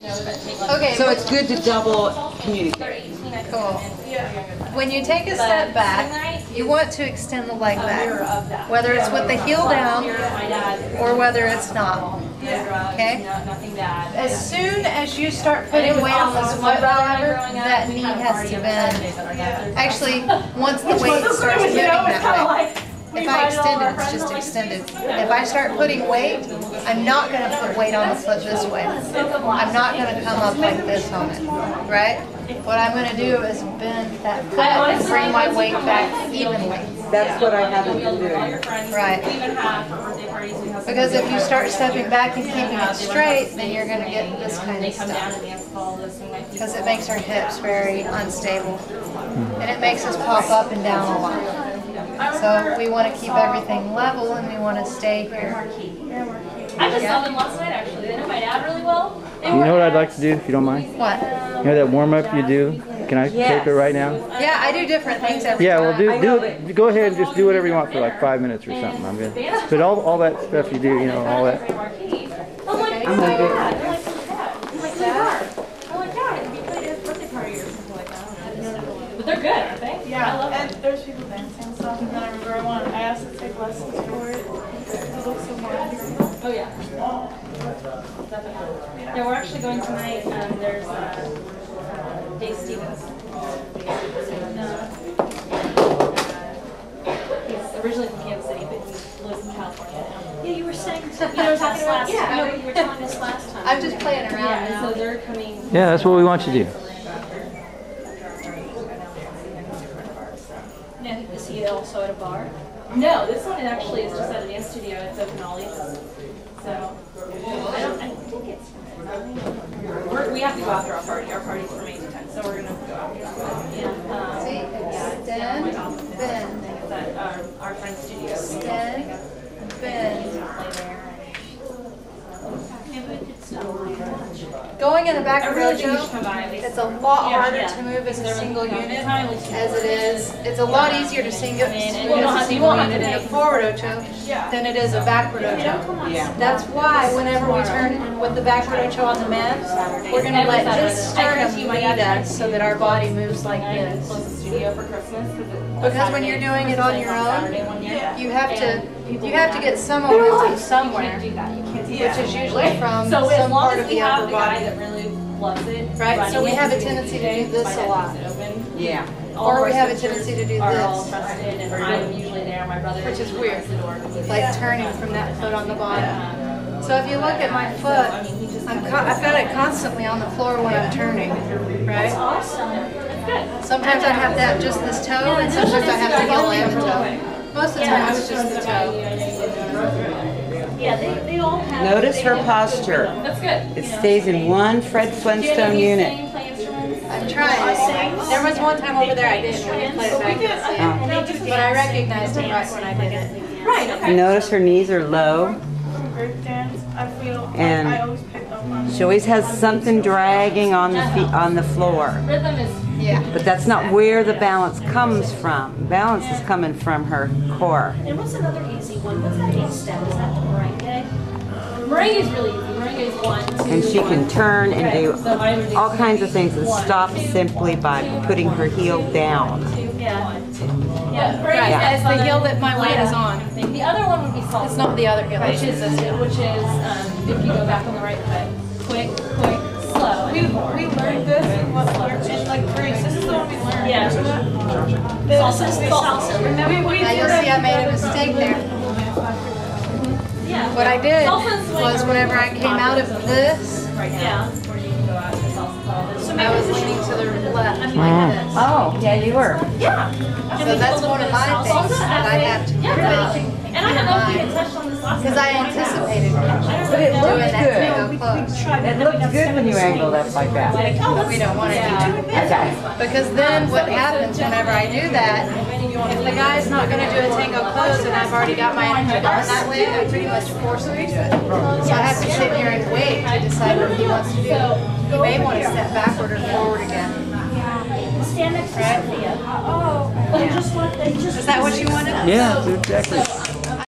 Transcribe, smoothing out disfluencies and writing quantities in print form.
Okay. So it's good to double communicate. Cool. When you take a step back, you want to extend the leg back, whether it's with the heel down or whether it's not. Okay? As soon as you start putting weight on this foot, however, that knee has to bend. Actually, once the weight starts moving that way. If I extend it, it's just extended. If I start putting weight, I'm not going to put weight on the foot this way. I'm not going to come up like this on it, right? What I'm going to do is bend that foot and bring my weight back evenly. That's what I haven't been doing. Right. Because if you start stepping back and keeping it straight, then you're going to get this kind of stuff. Because it makes our hips very unstable. And it makes us pop up and down a lot. So we want to keep everything level and we want to stay here. I just saw them last night actually. They know my dad really well. You know what I'd like to do if you don't mind? What? You know that warm up you do? Can I tape it right now? Yeah, I do different things every time. Yeah, well go ahead and just do whatever you want for like 5 minutes or something. I'm good. But all that stuff you do, you know, all that. I'm like, I'm like, Dad, we played a birthday party or something like that. But they're good, aren't they? Yeah, I love and there's people dancing and stuff, and then I remember I asked to take lessons for it. It looks so much. Oh yeah. Yeah, we're actually going tonight. There's Dave Stevens. He's originally from Kansas City, but he lives in California now. Yeah, you were saying You know, talking about you were telling us last time. I'm just playing around Yeah, now. so they're coming. Yeah, that's what we want you to do. No, is he also at a bar? No, this one actually is just at a dance studio. It's open all east. So I think it's. We have to go after our party. Our party's from 8 to 10, so we're gonna go after. Yeah. See, extend, bend. It's at our friend's studio. Extend, bend. Going in a back rojo, it's a lot harder to move as a single unit as it is. It's a lot easier to single unit in a forward ocho than it is a backward ocho. That's why whenever we turn with the backward ocho on the men, we're going to let just sternum lead us so that our body moves like this. Because when you're doing it on your own, you have to get some momentum somewhere, which is usually from some part of the upper body. Right? So we have a tendency to do this a lot. Yeah. Or we have a tendency to do this, which is weird, like turning from that foot on the bottom. So if you look at my foot, I've got it constantly on the floor when I'm turning, right? Sometimes I have to have just this toe, and sometimes I have to heel and the toe. Most of the time it's just the toe. Yeah, they all have. Notice her posture. That's good. It stays in one Fred Flintstone unit. I'm trying. There was one time over there I didn't when you played it back. But I recognized it right when I did it. Right, okay. Notice her knees are low. And I always pick up on she always has something dragging on the feet on the floor. Rhythm is. Yeah. But that's not where the balance comes from. Balance is coming from her core. And what's another easy one? What's that 8 step? Is that the merengue? Merengue is really easy. Merengue is 1, 2, And she can turn and do So I would do all kinds of things and 1, stop 2, simply by putting her heel down. 2, yeah. 1, 2. Yeah, Right, it's the heel that my weight is on. The other one would be salsa. It's not the other heel. Which is if you go back on the right foot, quick, slow. We learned this and what works in like Greece. This is the one we learned. Yeah. Salsa. And then we Now you'll see I made a mistake there. Yeah. What I did was whenever I came out of this, Yeah. I was leaning to the left. Oh, yeah, you were. Yeah. So that's one of my things that I have to Yeah, do. and I don't know if we had touched on this last Because I anticipated But it doing looks that good. tango close. It looks good when you angle up like that. We don't want to do that. Okay. Because then what happens whenever I do that, if the guy's not going to do a tango close and I've already got my energy going that way, I pretty much force him to do it. So I have to sit here and wait to decide what he wants to do. He may want to step backward or forward again. Stand next to Sophia. Is that what you wanted? Yeah, exactly.